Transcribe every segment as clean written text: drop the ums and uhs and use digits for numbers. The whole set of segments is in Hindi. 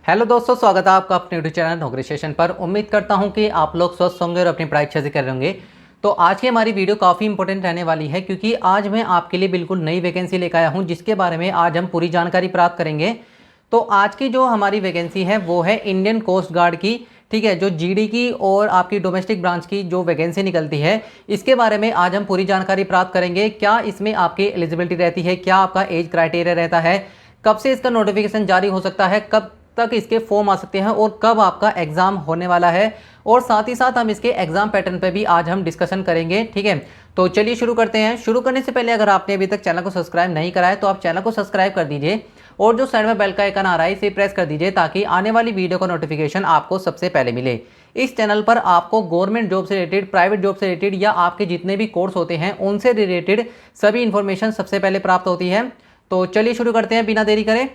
हेलो दोस्तों, स्वागत है आपका अपने यूट्यूब चैनल नौकरी सेशन पर। उम्मीद करता हूं कि आप लोग स्वस्थ होंगे और अपनी पढ़ाई अच्छे से कर रहे होंगे। तो आज की हमारी वीडियो काफ़ी इंपॉर्टेंट रहने वाली है, क्योंकि आज मैं आपके लिए बिल्कुल नई वैकेंसी लेकर आया हूं, जिसके बारे में आज हम पूरी जानकारी प्राप्त करेंगे। तो आज की जो हमारी वैकेंसी है वो है इंडियन कोस्ट गार्ड की। ठीक है, जो जीडी की और आपकी डोमेस्टिक ब्रांच की जो वैकेंसी निकलती है, इसके बारे में आज हम पूरी जानकारी प्राप्त करेंगे। क्या इसमें आपकी एलिजिबिलिटी रहती है, क्या आपका एज क्राइटेरिया रहता है, कब से इसका नोटिफिकेशन जारी हो सकता है, कब तक इसके फॉर्म आ सकते हैं और कब आपका एग्जाम होने वाला है, और साथ ही साथ हम इसके एग्जाम पैटर्न पे भी आज हम डिस्कशन करेंगे। ठीक है, तो चलिए शुरू करते हैं। शुरू करने से पहले अगर आपने अभी तक चैनल को सब्सक्राइब नहीं करा है तो आप चैनल को सब्सक्राइब कर दीजिए और जो साइड में बेल का आइकन आ रहा है इसे प्रेस कर दीजिए, ताकि आने वाली वीडियो का नोटिफिकेशन आपको सबसे पहले मिले। इस चैनल पर आपको गवर्नमेंट जॉब से रिलेटेड, प्राइवेट जॉब से रिलेटेड या आपके जितने भी कोर्स होते हैं उनसे रिलेटेड सभी इंफॉर्मेशन सबसे पहले प्राप्त होती है। तो चलिए शुरू करते हैं बिना देरी करें।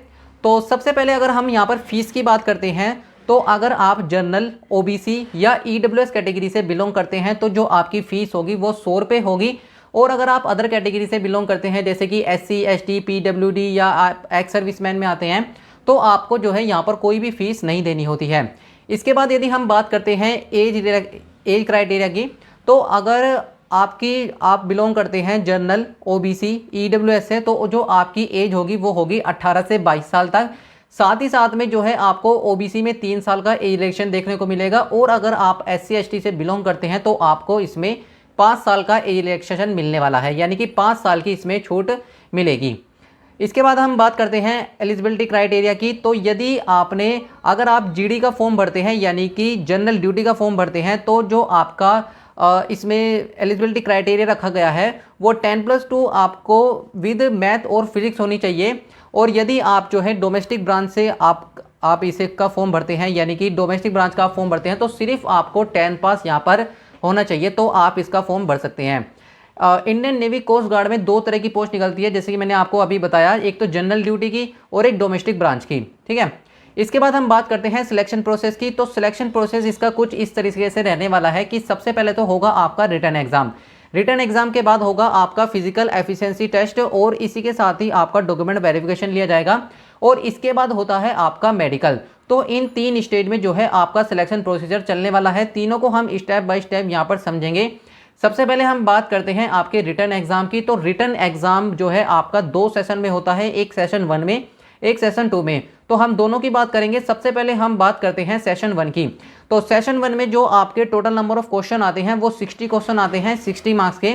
तो सबसे पहले अगर हम यहाँ पर फीस की बात करते हैं, तो अगर आप जनरल, ओबीसी या ईडब्ल्यूएस कैटेगरी से बिलोंग करते हैं तो जो आपकी फ़ीस होगी वो 100 रुपये होगी। और अगर आप अदर कैटेगरी से बिलोंग करते हैं, जैसे कि एससी, एसटी, पीडब्ल्यूडी या आप एक्स सर्विसमैन में आते हैं, तो आपको जो है यहाँ पर कोई भी फीस नहीं देनी होती है। इसके बाद यदि हम बात करते हैं एज क्राइटेरिया की, तो अगर आप बिलोंग करते हैं जनरल, ओबीसी, ईडब्ल्यूएस से, तो जो आपकी एज होगी वो होगी 18 से 22 साल तक। साथ ही साथ में जो है आपको ओबीसी में 3 साल का एज रिलेक्शन देखने को मिलेगा, और अगर आप एससी एसटी से बिलोंग करते हैं तो आपको इसमें 5 साल का एज रिलेक्शन मिलने वाला है, यानी कि 5 साल की इसमें छूट मिलेगी। इसके बाद हम बात करते हैं एलिजिबिलिटी क्राइटेरिया की। तो यदि अगर आप जीडी का फॉर्म भरते हैं, यानी कि जनरल ड्यूटी का फॉर्म भरते हैं, तो जो आपका इसमें एलिजिबिलिटी क्राइटेरिया रखा गया है वो 10+2 आपको विद मैथ और फिजिक्स होनी चाहिए। और यदि आप जो है डोमेस्टिक ब्रांच से आप इसे का फॉर्म भरते हैं, यानी कि डोमेस्टिक ब्रांच का फॉर्म भरते हैं, तो सिर्फ आपको 10 पास यहाँ पर होना चाहिए, तो आप इसका फॉर्म भर सकते हैं। इंडियन नेवी कोस्ट गार्ड में 2 तरह की पोस्ट निकलती है, जैसे कि मैंने आपको अभी बताया, एक तो जनरल ड्यूटी की और एक डोमेस्टिक ब्रांच की। ठीक है, इसके बाद हम बात करते हैं सिलेक्शन प्रोसेस की। तो सिलेक्शन प्रोसेस इसका कुछ इस तरीके से रहने वाला है कि सबसे पहले तो होगा आपका रिटन एग्जाम। रिटन एग्जाम के बाद होगा आपका फिजिकल एफिशिएंसी टेस्ट, और इसी के साथ ही आपका डॉक्यूमेंट वेरिफिकेशन लिया जाएगा, और इसके बाद होता है आपका मेडिकल। तो इन 3 स्टेज में जो है आपका सिलेक्शन प्रोसीजर चलने वाला है। तीनों को हम स्टेप बाय स्टेप यहाँ पर समझेंगे। सबसे पहले हम बात करते हैं आपके रिटन एग्जाम की। तो रिटन एग्जाम जो है आपका 2 सेशन में होता है, एक सेशन 1 में, एक सेशन 2 में। तो हम दोनों की बात करेंगे। सबसे पहले हम बात करते हैं सेशन 1 की। तो सेशन 1 में जो आपके टोटल नंबर ऑफ क्वेश्चन आते हैं वो 60 क्वेश्चन आते हैं, 60 मार्क्स के।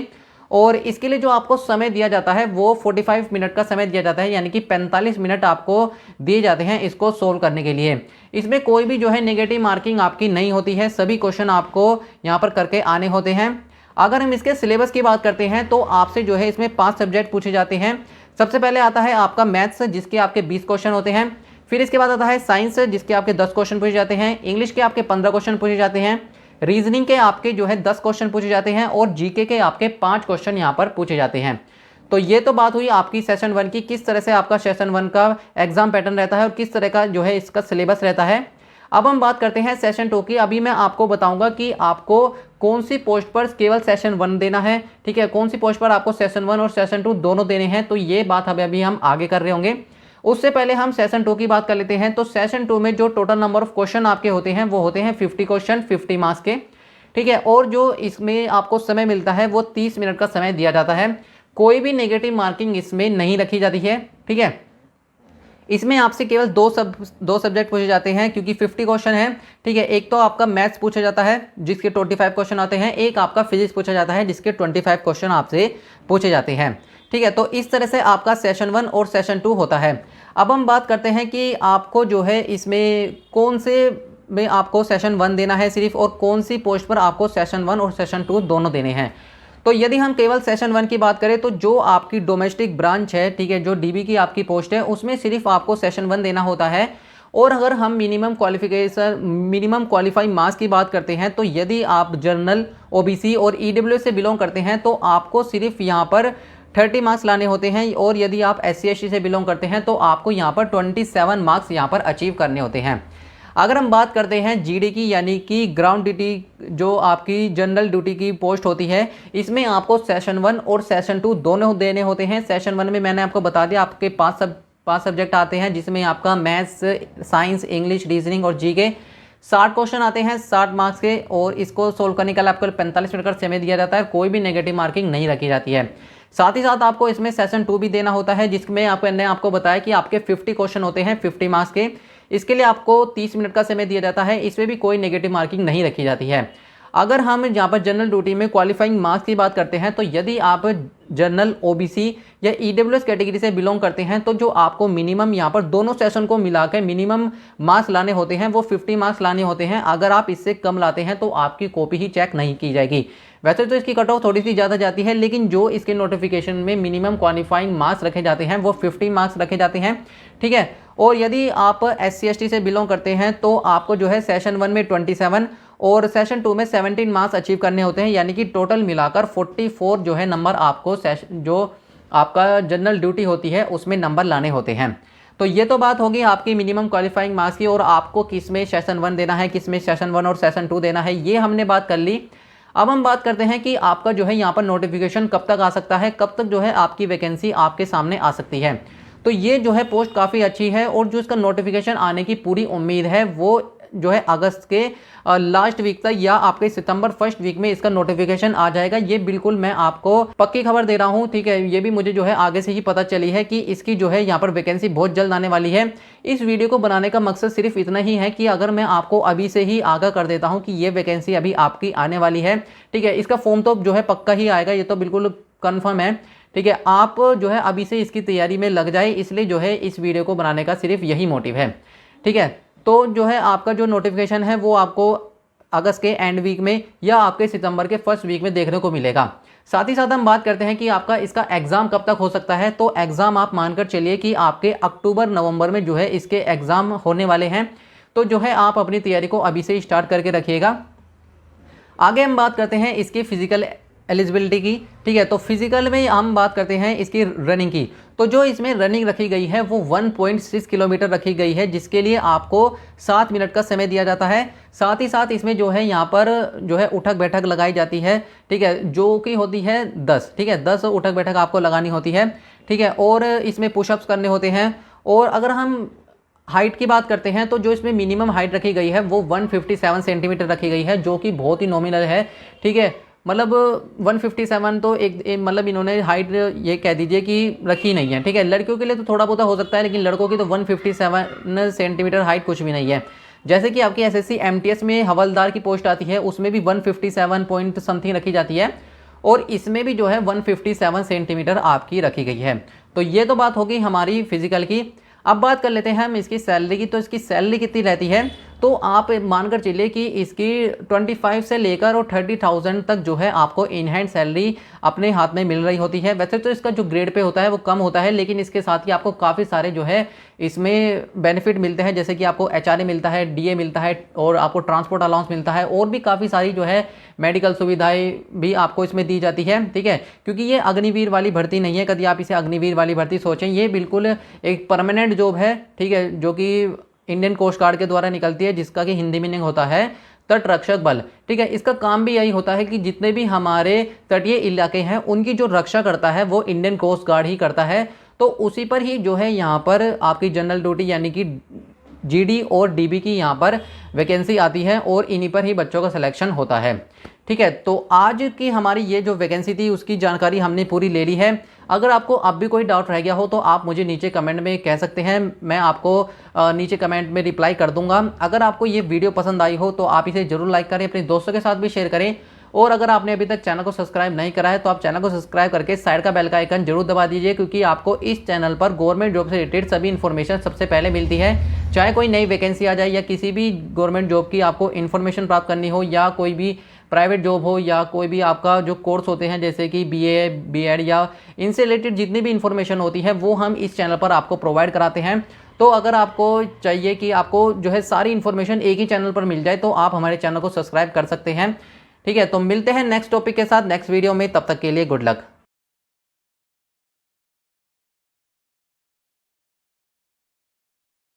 और इसके लिए जो आपको समय दिया जाता है वो 45 मिनट का समय दिया जाता है, यानी कि 45 मिनट आपको दिए जाते हैं इसको सोल्व करने के लिए। इसमें कोई भी जो है नेगेटिव मार्किंग आपकी नहीं होती है, सभी क्वेश्चन आपको यहाँ पर करके आने होते हैं। अगर हम इसके सिलेबस की बात करते हैं तो आपसे जो है इसमें 5 सब्जेक्ट पूछे जाते हैं। सबसे पहले आता है आपका मैथ्स, जिसके आपके 20 क्वेश्चन होते हैं। फिर इसके बाद आता है साइंस, जिसके आपके 10 क्वेश्चन पूछे जाते हैं। इंग्लिश के आपके 15 क्वेश्चन पूछे जाते हैं। रीजनिंग के आपके जो है 10 क्वेश्चन पूछे जाते हैं, और जीके के आपके 5 क्वेश्चन यहाँ पर पूछे जाते हैं। तो ये तो बात हुई आपकी सेशन 1 की, किस तरह से आपका सेशन 1 का एग्जाम पैटर्न रहता है और किस तरह का जो है इसका सिलेबस रहता है। अब हम बात करते हैं सेशन 2 की। अभी मैं आपको बताऊंगा कि आपको कौन सी पोस्ट पर केवल सेशन 1 देना है, ठीक है, कौन सी पोस्ट पर आपको सेशन 1 और सेशन 2 दोनों देने हैं। तो ये बात अभी हम आगे कर रहे होंगे। उससे पहले हम सेशन 2 की बात कर लेते हैं। तो सेशन 2 में जो टोटल नंबर ऑफ क्वेश्चन आपके होते हैं वो होते हैं 50 क्वेश्चन, 50 मार्क्स के। ठीक है, और जो इसमें आपको समय मिलता है वो 30 मिनट का समय दिया जाता है। कोई भी नेगेटिव मार्किंग इसमें नहीं रखी जाती है। ठीक है, इसमें आपसे केवल दो सब्जेक्ट पूछे जाते हैं, क्योंकि 50 क्वेश्चन है। ठीक है, एक तो आपका मैथ्स पूछा जाता है जिसके 25 क्वेश्चन आते हैं, एक आपका फिजिक्स पूछा जाता है जिसके 25 क्वेश्चन आपसे पूछे जाते हैं। ठीक है, तो इस तरह से आपका सेशन 1 और सेशन 2 होता है। अब हम बात करते हैं कि आपको जो है इसमें कौन से में आपको सेशन 1 देना है सिर्फ, और कौन सी पोस्ट पर आपको सेशन 1 और सेशन 2 दोनों देने हैं। तो यदि हम केवल सेशन 1 की बात करें तो जो आपकी डोमेस्टिक ब्रांच है, ठीक है, जो डीबी की आपकी पोस्ट है, उसमें सिर्फ आपको सेशन 1 देना होता है। और अगर हम मिनिमम क्वालिफाई मार्क्स की बात करते हैं, तो यदि आप जनरल, ओबीसी और ईडब्ल्यूएस से बिलोंग करते हैं तो आपको सिर्फ यहाँ पर 30 मार्क्स लाने होते हैं, और यदि आप एससी एसटी से बिलोंग करते हैं तो आपको यहाँ पर 27 मार्क्स यहाँ पर अचीव करने होते हैं। अगर हम बात करते हैं जीडी की, यानी कि ग्राउंड ड्यूटी, जो आपकी जनरल ड्यूटी की पोस्ट होती है, इसमें आपको सेशन 1 और सेशन 2 दोनों देने होते हैं। सेशन 1 में मैंने आपको बता दिया आपके 5 सब्जेक्ट आते हैं, जिसमें आपका मैथ्स, साइंस, इंग्लिश, रीजनिंग और जीके 60 क्वेश्चन आते हैं 60 मार्क्स के, और इसको सोल्व करने के लिए आपको 45 मिनट का समय दिया जाता है। कोई भी नेगेटिव मार्किंग नहीं रखी जाती है। साथ ही साथ आपको इसमें सेशन 2 भी देना होता है, जिसमें आपको बताया कि आपके 50 क्वेश्चन होते हैं 50 मार्क्स के। इसके लिए आपको 30 मिनट का समय दिया जाता है। इसमें भी कोई नेगेटिव मार्किंग नहीं रखी जाती है। अगर हम यहाँ पर जनरल ड्यूटी में क्वालिफाइंग मार्क्स की बात करते हैं, तो यदि आप जनरल, ओबीसी या ईडब्ल्यूएस कैटेगरी से बिलोंग करते हैं, तो जो आपको मिनिमम यहाँ पर दोनों सेशन को मिलाकर मिनिमम मार्क्स लाने होते हैं वो 50 मार्क्स लाने होते हैं। अगर आप इससे कम लाते हैं तो आपकी कॉपी ही चेक नहीं की जाएगी। वैसे तो इसकी कट ऑफ थोड़ी सी ज़्यादा जाती है, लेकिन जो इसके नोटिफिकेशन में मिनिमम क्वालिफाइंग मार्क्स रखे जाते हैं वो 50 मार्क्स रखे जाते हैं, ठीक है। और यदि आप SC ST से बिलोंग करते हैं तो आपको जो है सेशन 1 में 27 और सेशन 2 में 17 मार्क्स अचीव करने होते हैं, यानी कि टोटल मिलाकर 44 जो है नंबर आपको जो आपका जनरल ड्यूटी होती है उसमें नंबर लाने होते हैं। तो ये तो बात होगी आपकी मिनिमम क्वालिफाइंग मार्क्स की, और आपको किस में सेशन 1 देना है, किस में सेशन 1 और सेशन 2 देना है, ये हमने बात कर ली। अब हम बात करते हैं कि आपका जो है यहाँ पर नोटिफिकेशन कब तक आ सकता है, कब तक जो है आपकी वैकेंसी आपके सामने आ सकती है। तो ये जो है पोस्ट काफ़ी अच्छी है, और जो इसका नोटिफिकेशन आने की पूरी उम्मीद है वो जो है अगस्त के लास्ट वीक तक या आपके सितंबर फर्स्ट वीक में इसका नोटिफिकेशन आ जाएगा। ये बिल्कुल मैं आपको पक्की खबर दे रहा हूँ, ठीक है। ये भी मुझे जो है आगे से ही पता चली है कि इसकी जो है यहाँ पर वैकेंसी बहुत जल्द आने वाली है। इस वीडियो को बनाने का मकसद सिर्फ इतना ही है कि अगर मैं आपको अभी से ही आगाह कर देता हूँ कि ये वैकेंसी अभी आपकी आने वाली है, ठीक है। इसका फॉर्म तो जो है पक्का ही आएगा, ये तो बिल्कुल कन्फर्म है, ठीक है। आप जो है अभी से इसकी तैयारी में लग जाए, इसलिए जो है इस वीडियो को बनाने का सिर्फ यही मोटिव है, ठीक है। तो जो है आपका जो नोटिफिकेशन है वो आपको अगस्त के एंड वीक में या आपके सितंबर के फर्स्ट वीक में देखने को मिलेगा। साथ ही साथ हम बात करते हैं कि आपका इसका एग्ज़ाम कब तक हो सकता है। तो एग्ज़ाम आप मानकर चलिए कि आपके अक्टूबर नवंबर में जो है इसके एग्ज़ाम होने वाले हैं। तो जो है आप अपनी तैयारी को अभी से स्टार्ट करके रखिएगा। आगे हम बात करते हैं इसकी फिजिकल एलिजिबिलिटी की, ठीक है। तो फिजिकल में हम बात करते हैं इसकी रनिंग की। तो जो इसमें रनिंग रखी गई है वो 1.6 किलोमीटर रखी गई है, जिसके लिए आपको 7 मिनट का समय दिया जाता है। साथ ही साथ इसमें जो है यहाँ पर जो है उठक बैठक लगाई जाती है, ठीक है, जो कि होती है 10, ठीक है, 10 उठक बैठक आपको लगानी होती है, ठीक है। और इसमें पुशअप्स करने होते हैं। और अगर हम हाइट की बात करते हैं तो जो इसमें मिनिमम हाइट रखी गई है वो 157 सेंटीमीटर रखी गई है, जो कि बहुत ही नॉमिनल है, ठीक है। मतलब 157 तो मतलब इन्होंने हाइट ये कह दीजिए कि रखी नहीं है, ठीक है। लड़कियों के लिए तो थोड़ा बहुत हो सकता है, लेकिन लड़कों की तो 157 सेंटीमीटर हाइट कुछ भी नहीं है। जैसे कि आपकी SSC MTS में हवलदार की पोस्ट आती है, उसमें भी 157 पॉइंट समथिंग रखी जाती है, और इसमें भी जो है 157 सेंटीमीटर आपकी रखी गई है। तो ये तो बात होगी हमारी फिजिकल की। अब बात कर लेते हैं हम इसकी सैलरी की। तो इसकी सैलरी कितनी रहती है, तो आप मानकर चलिए कि इसकी 25 से लेकर और 30,000 तक जो है आपको इन हैंड सैलरी अपने हाथ में मिल रही होती है। वैसे तो इसका जो ग्रेड पे होता है वो कम होता है, लेकिन इसके साथ ही आपको काफ़ी सारे जो है इसमें बेनिफिट मिलते हैं, जैसे कि आपको HRA मिलता है, DA मिलता है, और आपको ट्रांसपोर्ट अलाउंस मिलता है, और भी काफ़ी सारी जो है मेडिकल सुविधाएं भी आपको इसमें दी जाती है, ठीक है। क्योंकि ये अग्निवीर वाली भर्ती नहीं है, कभी आप इसे अग्निवीर वाली भर्ती सोचें, ये बिल्कुल एक परमानेंट जॉब है, ठीक है, जो कि इंडियन कोस्ट गार्ड के द्वारा निकलती है, जिसका कि हिंदी मीनिंग होता है तट रक्षक बल, ठीक है। इसका काम भी यही होता है कि जितने भी हमारे तटीय इलाके हैं उनकी जो रक्षा करता है वो इंडियन कोस्ट गार्ड ही करता है। तो उसी पर ही जो है यहाँ पर आपकी जनरल ड्यूटी यानी कि GD और DB की यहाँ पर वैकेंसी आती है, और इन्हीं पर ही बच्चों का सिलेक्शन होता है, ठीक है। तो आज की हमारी ये जो वैकेंसी थी उसकी जानकारी हमने पूरी ले ली है। अगर आपको अब भी कोई डाउट रह गया हो तो आप मुझे नीचे कमेंट में कह सकते हैं, मैं आपको नीचे कमेंट में रिप्लाई कर दूंगा। अगर आपको ये वीडियो पसंद आई हो तो आप इसे ज़रूर लाइक करें, अपने दोस्तों के साथ भी शेयर करें, और अगर आपने अभी तक चैनल को सब्सक्राइब नहीं करा है तो आप चैनल को सब्सक्राइब करके साइड का बेल का आइकन जरूर दबा दीजिए, क्योंकि आपको इस चैनल पर गवर्नमेंट जॉब से रिलेटेड सभी इन्फॉर्मेशन सबसे पहले मिलती है। चाहे कोई नई वैकेंसी आ जाए या किसी भी गवर्नमेंट जॉब की आपको इन्फॉर्मेशन प्राप्त करनी हो, या कोई भी प्राइवेट जॉब हो, या कोई भी आपका जो कोर्स होते हैं जैसे कि BA B.Ed या इनसे रिलेटेड जितनी भी इन्फॉर्मेशन होती है वो हम इस चैनल पर आपको प्रोवाइड कराते हैं। तो अगर आपको चाहिए कि आपको जो है सारी इन्फॉर्मेशन एक ही चैनल पर मिल जाए तो आप हमारे चैनल को सब्सक्राइब कर सकते हैं, ठीक है। तो मिलते हैं नेक्स्ट टॉपिक के साथ नेक्स्ट वीडियो में, तब तक के लिए गुड लक।